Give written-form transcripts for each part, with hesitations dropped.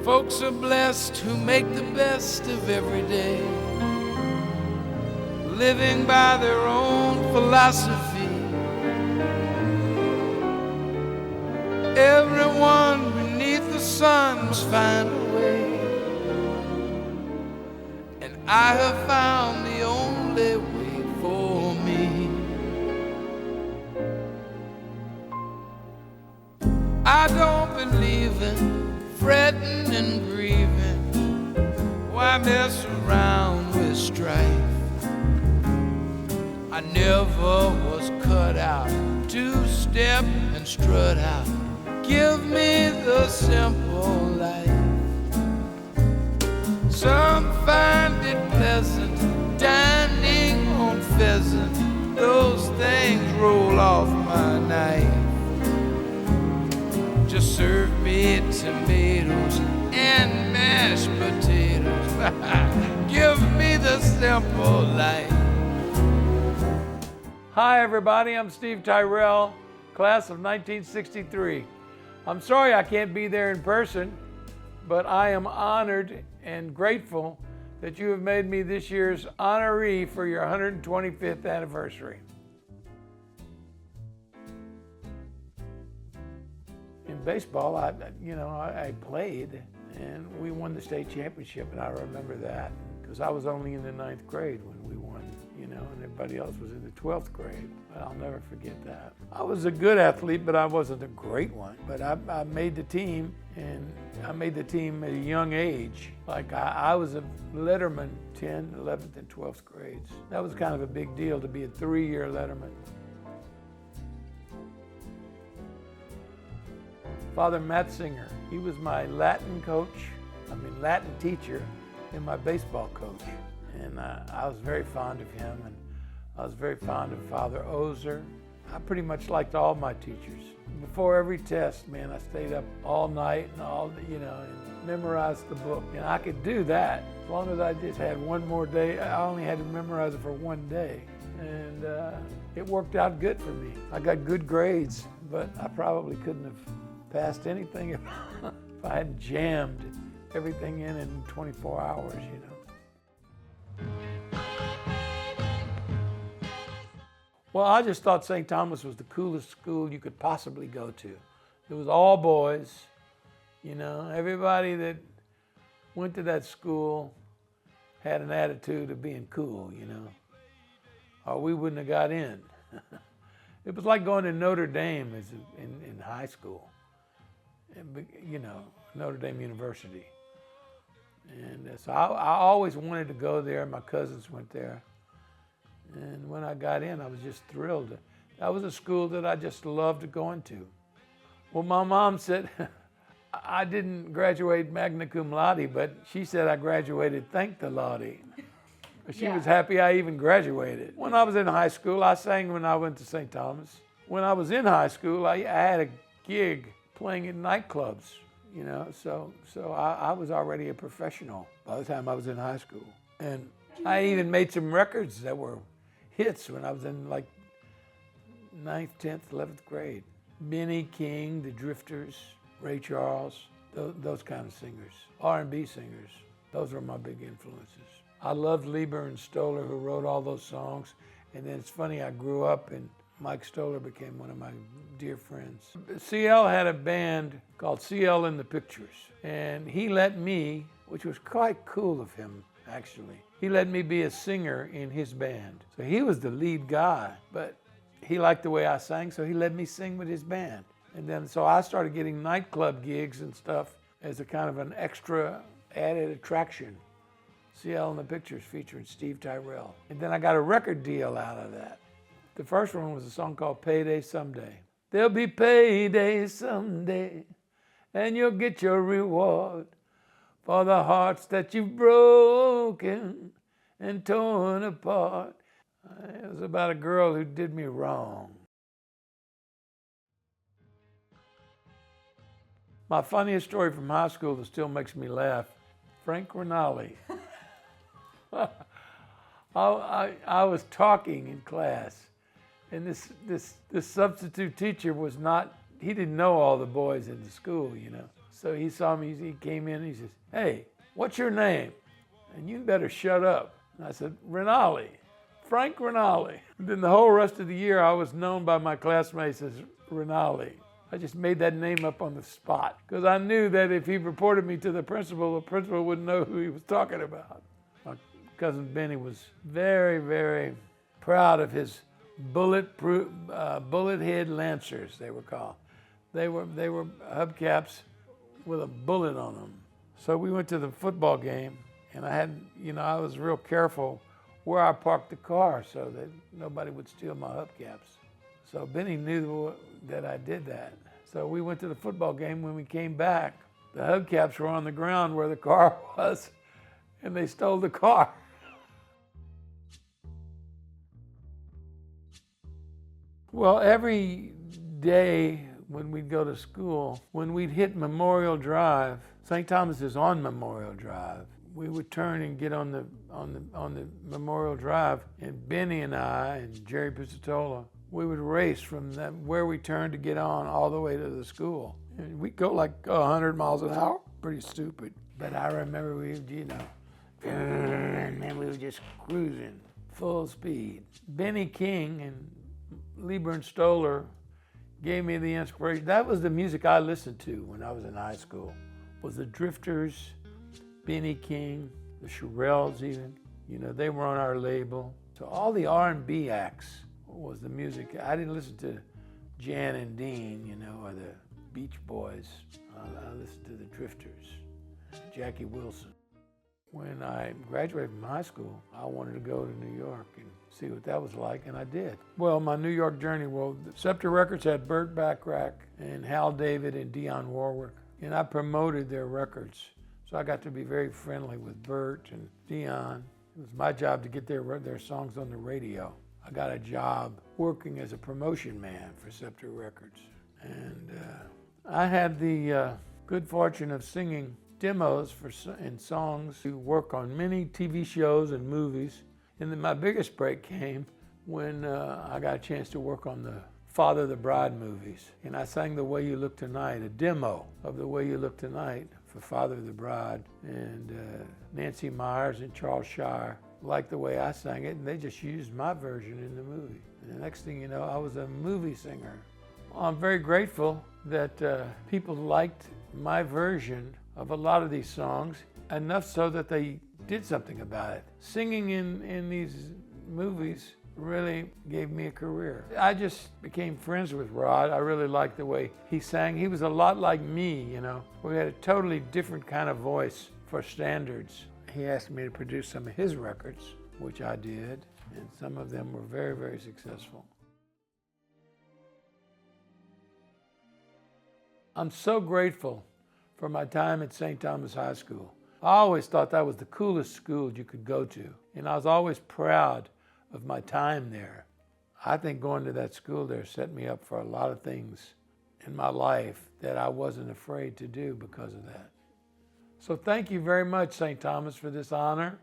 Folks are blessed who make the best of every day, living by their own philosophy. Everyone beneath the sun must find a way, and I have found the only way for me. I don't believe in fretting and grieving. Why mess around with strife? I never was cut out to step and strut out. Give me the simple life. Some find it pleasant dining on pheasant. Those things roll off my knife. Just serve me tomatoes and mashed potatoes. Give me the simple life. Hi everybody, I'm Steve Tyrell, class of 1963. I'm sorry I can't be there in person, but I am honored and grateful that you have made me this year's honoree for your 125th anniversary. In baseball, I played and we won the state championship, and I remember that because I was only in the 9th grade when we won, and everybody else was in the 12th grade. But I'll never forget that. I was a good athlete, but I wasn't a great one. But I made the team, and I made the team at a young age. Like I was a letterman 10th, 11th, and 12th grades. That was kind of a big deal to be a 3-year letterman. Father Matt Singer, he was my Latin teacher and my baseball coach. And I was very fond of him, and I was very fond of Father Ozer. I pretty much liked all my teachers. Before every test, man, I stayed up all night and and memorized the book. And I could do that as long as I just had one more day. I only had to memorize it for one day. And it worked out good for me. I got good grades, but I probably couldn't have passed anything if I had jammed everything in 24 hours, Well, I just thought St. Thomas was the coolest school you could possibly go to. It was all boys, Everybody that went to that school had an attitude of being cool, or we wouldn't have got in. It was like going to Notre Dame in high school. Notre Dame University. And so I always wanted to go there. My cousins went there. And when I got in, I was just thrilled. That was a school that I just loved going to. Well, my mom said I didn't graduate magna cum laude, but she said I graduated thank the laude. She was happy I even graduated. When I was in high school, I sang when I went to St. Thomas. When I was in high school, I had a gig playing in nightclubs, so I was already a professional by the time I was in high school. And I even made some records that were hits when I was in like 9th, 10th, 11th grade. Benny King, the Drifters, Ray Charles, those kind of singers, R&B singers. Those were my big influences. I loved Lieber and Stoller, who wrote all those songs. And then it's funny, I grew up and Mike Stoller became one of my dear friends. CL had a band called CL in the Pictures, and he let me, which was quite cool of him actually, he let me be a singer in his band. So he was the lead guy, but he liked the way I sang, so he let me sing with his band. And then so I started getting nightclub gigs and stuff as a kind of an extra added attraction. CL in the Pictures featuring Steve Tyrell. And then I got a record deal out of that. The first one was a song called Payday Someday. There'll be payday someday, and you'll get your reward for the hearts that you've broken and torn apart. It was about a girl who did me wrong. My funniest story from high school that still makes me laugh, Frank Rinaldi. I was talking in class, and this substitute teacher he didn't know all the boys in the school, So he saw me, he came in and he says, "Hey, what's your name?" "And you better shut up." And I said, "Rinaldi, Frank Rinaldi." And then the whole rest of the year I was known by my classmates as Rinaldi. I just made that name up on the spot because I knew that if he reported me to the principal wouldn't know who he was talking about. My cousin Benny was very, very proud of his bullet head Lancers, they were called. They were hubcaps with a bullet on them. So we went to the football game, and I was real careful where I parked the car so that nobody would steal my hubcaps. So Benny knew that I did that. So we went to the football game. When we came back, the hubcaps were on the ground where the car was, and they stole the car. Well, every day when we'd go to school, when we'd hit Memorial Drive, St. Thomas is on Memorial Drive, we would turn and get on the Memorial Drive, and Benny and I and Jerry Pizzatola, we would race from where we turned to get on all the way to the school. And we'd go like 100 miles an hour, pretty stupid. But I remember and then we were just cruising, full speed. Benny King and Lieber and Stoller gave me the inspiration. That was the music I listened to when I was in high school, was the Drifters, Benny King, the Shirelles even. They were on our label. So all the R&B acts was the music. I didn't listen to Jan and Dean, or the Beach Boys. I listened to the Drifters, Jackie Wilson. When I graduated from high school, I wanted to go to New York and see what that was like, and I did. Well, my New York journey, Scepter Records had Burt Bacharach and Hal David and Dionne Warwick, and I promoted their records. So I got to be very friendly with Burt and Dionne. It was my job to get their songs on the radio. I got a job working as a promotion man for Scepter Records. And I had the good fortune of singing demos and songs to work on many TV shows and movies. And then my biggest break came when I got a chance to work on the Father the Bride movies. And I sang The Way You Look Tonight, a demo of The Way You Look Tonight for Father the Bride. And Nancy Myers and Charles Shire liked the way I sang it, and they just used my version in the movie. And the next thing you know, I was a movie singer. Well, I'm very grateful that people liked my version of a lot of these songs, enough so that they did something about it. Singing in these movies really gave me a career. I just became friends with Rod. I really liked the way he sang. He was a lot like me, We had a totally different kind of voice for standards. He asked me to produce some of his records, which I did, and some of them were very, very successful. I'm so grateful for my time at St. Thomas High School. I always thought that was the coolest school you could go to, and I was always proud of my time there. I think going to that school there set me up for a lot of things in my life that I wasn't afraid to do because of that. So thank you very much, St. Thomas, for this honor.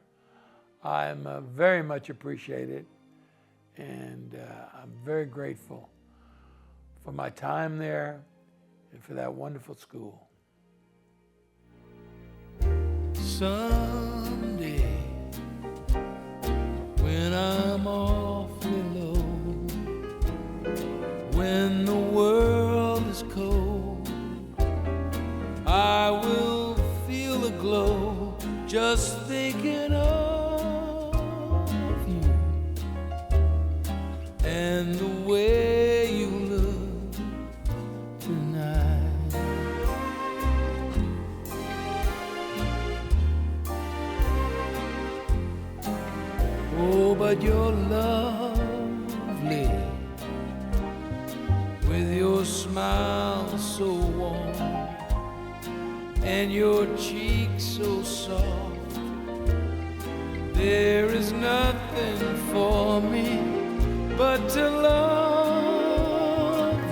I am very much appreciated, and I'm very grateful for my time there and for that wonderful school. Someday, when I'm awfully low, when the world is cold, I will feel a glow just thinking of you and the way you look tonight. Oh, but you're lovely with your smile so warm and your cheeks so soft. There is nothing for me but to love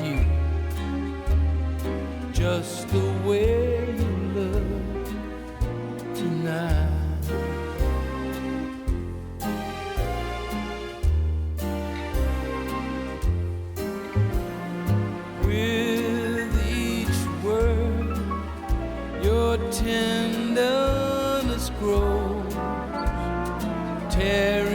you just the way you look tonight. tenderness grows, tearing